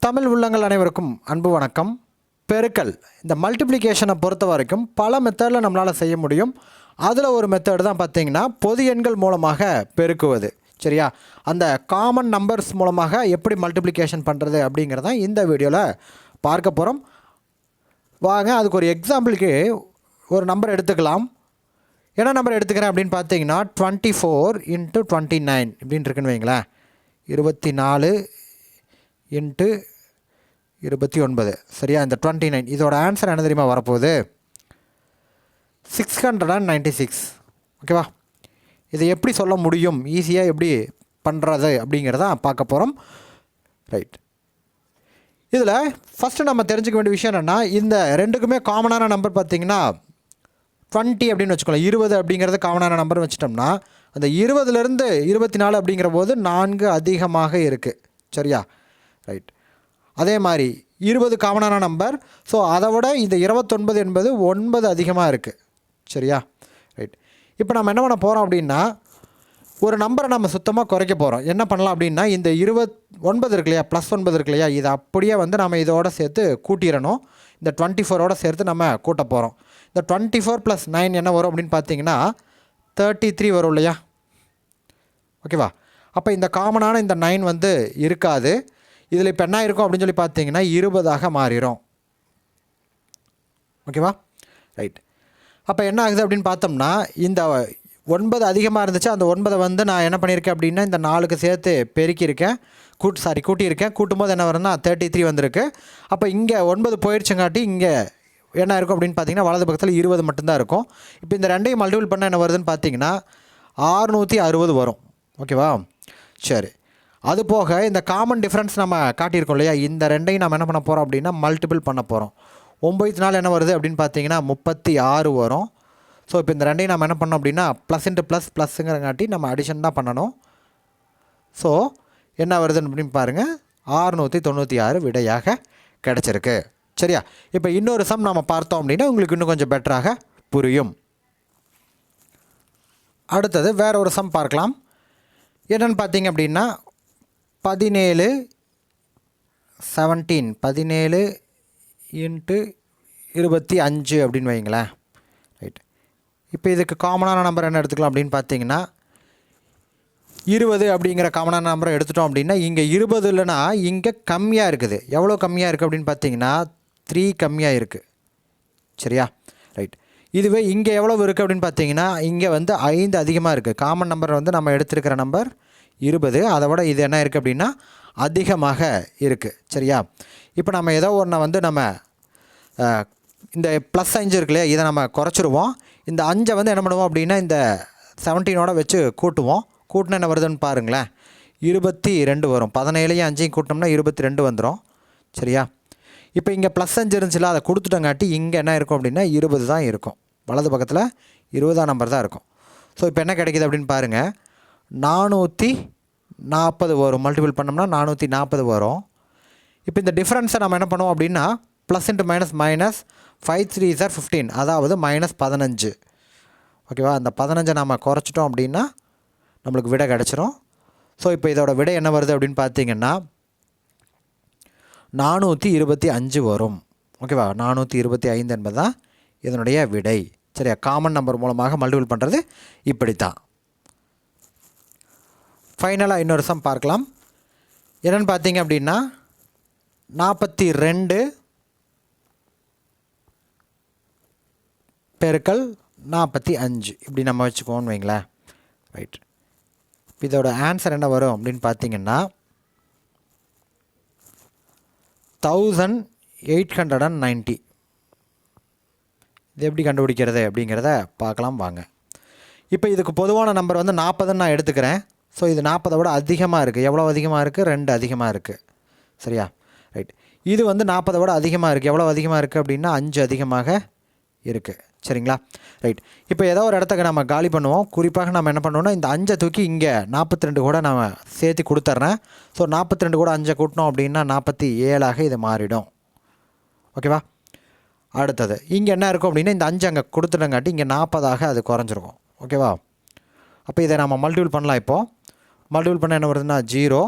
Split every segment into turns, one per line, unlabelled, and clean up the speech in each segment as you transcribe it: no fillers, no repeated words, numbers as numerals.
தமிழ் உள்ளங்கள் அனைவருக்கும் அன்பு வணக்கம். பெருக்கல் இந்த மல்டிப்ளிகேஷனை பொறுத்த வரைக்கும் பல மெத்தடில் நம்மளால் செய்ய முடியும். அதில் ஒரு மெத்தட் தான் பார்த்திங்கன்னா பொது எண்கள் மூலமாக பெருக்குவது. சரியா, அந்த காமன் நம்பர்ஸ் மூலமாக எப்படி மல்டிப்ளிகேஷன் பண்ணுறது அப்படிங்கிறதான் இந்த வீடியோவில் பார்க்க போகிறோம். வாங்க அதுக்கு ஒரு எக்ஸாம்பிளுக்கு ஒரு நம்பர் எடுத்துக்கலாம். என்ன நம்பர் எடுத்துக்கிறேன் அப்படின்னு பார்த்தீங்கன்னா 24 × 29 இப்படின்னு இருக்குன்னு வைங்களேன். 24 × 29. சரியா, இந்த 29 இதோட ஆன்சர் என்ன தெரியுமா வரப்போகுது? 696. ஓகேவா, இதை எப்படி சொல்ல முடியும், ஈஸியாக எப்படி பண்ணுறது அப்படிங்கிறத பார்க்க போகிறோம். ரைட், இதில் ஃபஸ்ட்டு நம்ம தெரிஞ்சுக்க வேண்டிய விஷயம் என்னென்னா, இந்த ரெண்டுக்குமே காமனான நம்பர் பார்த்திங்கன்னா 20 அப்படின்னு வச்சுக்கலாம். 20 அப்படிங்கிறது காமனான நம்பர் வச்சிட்டோம்னா, அந்த 20லேருந்து 24 அப்படிங்கிற போது 4 அதிகமாக இருக்குது. சரியா, ரைட். அதே மாதிரி 20 காமனான நம்பர். ஸோ அதை விட இந்த 29 என்பது 9 அதிகமாக இருக்குது. சரியா, ரைட். இப்போ நம்ம என்ன பண்ண போகிறோம் அப்படின்னா, ஒரு நம்பரை நம்ம சுத்தமாக குறைக்க போகிறோம். என்ன பண்ணலாம் அப்படின்னா, இந்த 29 இருக்கு இல்லையா, +9 இருக்கு இல்லையா, இதை அப்படியே வந்து நம்ம இதோட சேர்த்து கூட்டிடணும். இந்த 24ஓட சேர்த்து நம்ம கூட்ட போகிறோம். இந்த 24 + 9 என்ன வரும் அப்படின்னு பார்த்தீங்கன்னா 33 வரும் இல்லையா. ஓகேவா, அப்போ இந்த காமனான இந்த 9 வந்து இருக்காது. இதில் இப்போ என்ன இருக்கும் அப்படின்னு சொல்லி பார்த்தீங்கன்னா 20ஆக மாறிடும். ஓகேவா, ரைட். அப்போ என்ன ஆகுது அப்படின்னு பார்த்தோம்னா, இந்த 9 அதிகமாக இருந்துச்சு. அந்த 9 வந்து நான் என்ன பண்ணியிருக்கேன் அப்படின்னா, இந்த 4க்கு சேர்த்து பெருக்கியிருக்கேன், கூட்டியிருக்கேன். கூட்டும்போது என்ன வரும்னா 33 வந்திருக்கு. அப்போ இங்கே 9 போயிடுச்சுங்காட்டி இங்கே என்ன இருக்கும் அப்படின்னு பார்த்தீங்கன்னா வலது பக்கத்தில் 20 மட்டும்தான் இருக்கும். இப்போ இந்த ரெண்டையும் மல்டிபிள் பண்ணால் என்ன வருதுன்னு பார்த்தீங்கன்னா 660 வரும். ஓகேவா, சரி. அது போக இந்த காமன் டிஃப்ரென்ஸ் நம்ம காட்டியிருக்கோம் இல்லையா, இந்த ரெண்டையும் நம்ம என்ன பண்ண போகிறோம் அப்படின்னா மல்டிபிள் பண்ண போகிறோம். 9 என்ன வருது அப்படின்னு பார்த்தீங்கன்னா 36 வரும். ஸோ இப்போ இந்த ரெண்டையும் நம்ம என்ன பண்ணோம் அப்படின்னா +++ங்கிறங்காட்டி நம்ம அடிஷன் தான் பண்ணணும். ஸோ என்ன வருதுன்னு அப்படின்னு பாருங்கள், 696 விடையாக கிடச்சிருக்கு. சரியா, இப்போ இன்னொரு சம் நம்ம பார்த்தோம் அப்படின்னா உங்களுக்கு இன்னும் கொஞ்சம் பெட்டராக புரியும். அடுத்தது வேற ஒரு சம் பார்க்கலாம். என்னென்னு பார்த்தீங்க அப்படின்னா 17 × 25 அப்படின்னு வைங்களேன். ரைட், இப்போ இதுக்கு காமனான நம்பர் என்ன எடுத்துக்கலாம் அப்படின்னு பார்த்தீங்கன்னா 20 அப்படிங்கிற காமனான நம்பரை எடுத்துட்டோம் அப்படின்னா இங்கே 20 இல்லைனா இங்கே கம்மியாக இருக்குது. எவ்வளோ கம்மியாக இருக்குது அப்படின்னு பார்த்தீங்கன்னா 3 கம்மியாக இருக்குது. சரியா, ரைட். இதுவே இங்கே எவ்வளோ இருக்குது அப்படின்னு பார்த்தீங்கன்னா இங்கே வந்து 5 அதிகமாக இருக்குது. காமன் நம்பர் வந்து நம்ம எடுத்துருக்கிற நம்பர் 20, அதை விட இது என்ன இருக்குது அப்படின்னா அதிகமாக இருக்குது. சரியா, இப்போ நம்ம ஏதோ ஒன்றை வந்து நம்ம இந்த +5 இருக்கு இல்லையா, இதை நம்ம குறைச்சிருவோம். இந்த 5 வந்து என்ன பண்ணுவோம் அப்படின்னா இந்த 17ஓட வச்சு கூட்டுவோம். கூட்டினா என்ன வருதுன்னு பாருங்களேன், 22 வரும். 17 5 கூட்டினோம்னா 22 வந்துடும். சரியா, இப்போ இங்கே +5 இருந்துச்சுல, அதை கொடுத்துட்டங்காட்டி இங்கே என்ன இருக்கும் அப்படின்னா 20 தான் இருக்கும். வலது பக்கத்தில் 20ஆம் நம்பர் தான் இருக்கும். ஸோ இப்போ என்ன கிடைக்கிது அப்படின்னு பாருங்கள், 440 வரும். மல்டிபிள் பண்ணோம்னா 440 வரும். இப்போ இந்த டிஃப்ரென்ஸை நம்ம என்ன பண்ணுவோம் அப்படின்னா +× -, -5 3s are 15, அதாவது -15. ஓகேவா, அந்த 15 நம்ம குறைச்சிட்டோம் அப்படின்னா நம்மளுக்கு விடை கிடச்சிரும். ஸோ இப்போ இதோட விடை என்ன வருது அப்படின்னு பார்த்தீங்கன்னா 425 வரும். ஓகேவா, 425 என்பது தான் இதனுடைய விடை. சரியா, காமன் நம்பர் மூலமாக மல்டிபிள் பண்ணுறது இப்படித்தான். ஃபைனலாக இன்னொரு சம் பார்க்கலாம். என்னென்னு பார்த்தீங்க அப்படின்னா 42 × 45 இப்படி நம்ம வச்சுக்கோன்னு வைங்களேன். ரைட், இதோட ஆன்சர் என்ன வரும் அப்படின்னு பார்த்தீங்கன்னா 1890. இது எப்படி கண்டுபிடிக்கிறது அப்படிங்கிறத பார்க்கலாம் வாங்க. இப்போ இதுக்கு பொதுவான நம்பர் வந்து 40ன்னு நான் எடுத்துக்கிறேன். ஸோ இது 40 விட அதிகமாக இருக்குது. எவ்வளோ அதிகமாக இருக்குது? 2 அதிகமாக இருக்குது. சரியா, ரைட். இது வந்து 40 விட அதிகமாக இருக்குது. எவ்வளோ அதிகமாக இருக்குது அப்படின்னா 5 அதிகமாக இருக்குது. சரிங்களா, ரைட். இப்போ ஏதோ ஒரு இடத்துக்கு நம்ம காலி பண்ணுவோம். குறிப்பாக நம்ம என்ன பண்ணுவோம்னா இந்த 5 தூக்கி இங்கே 42 கூட நம்ம சேர்த்து கொடுத்துட்றேன். ஸோ 42 கூட 5 கூட்டினோம் அப்படின்னா 47ஆக இது மாறிடும். ஓகேவா, அடுத்தது இங்கே என்ன இருக்கும் அப்படின்னா இந்த 5 அங்கே கொடுத்துட்டங்காட்டி இங்கே 40ஆக அது குறைஞ்சிருக்கும். ஓகேவா, அப்போ இதை நம்ம மல்டிபிள் பண்ணலாம். இப்போது மல்டிபிள் பண்ண என்ன வருதுன்னா 0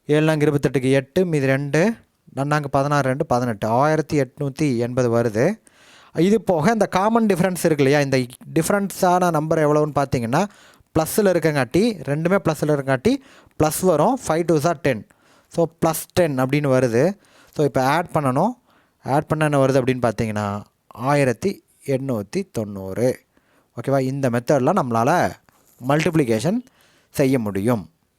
7 நாங்க 28க்கு 8 மீதி 2 நன்னாங்க 16 2 18 1880 வருது. இது போக இந்த காமன் டிஃப்ரென்ஸ் இருக்கு இல்லையா, இந்த டிஃப்ரென்ஸான நம்பர் எவ்வளோன்னு பார்த்தீங்கன்னா ப்ளஸில் இருக்கங்காட்டி, ரெண்டுமே ப்ளஸில் இருக்கங்காட்டி ப்ளஸ் வரும். 5 2s are 10. ஸோ +10 அப்படின்னு வருது. ஸோ இப்போ ஆட் பண்ணணும். ஆட் பண்ண என்ன வருது அப்படின்னு பார்த்தீங்கன்னா 1890. ஓகேவா? இந்த மெத்தடில் நம்மளால் மல்டிப்ளிகேஷன் செய்ய முடியும்.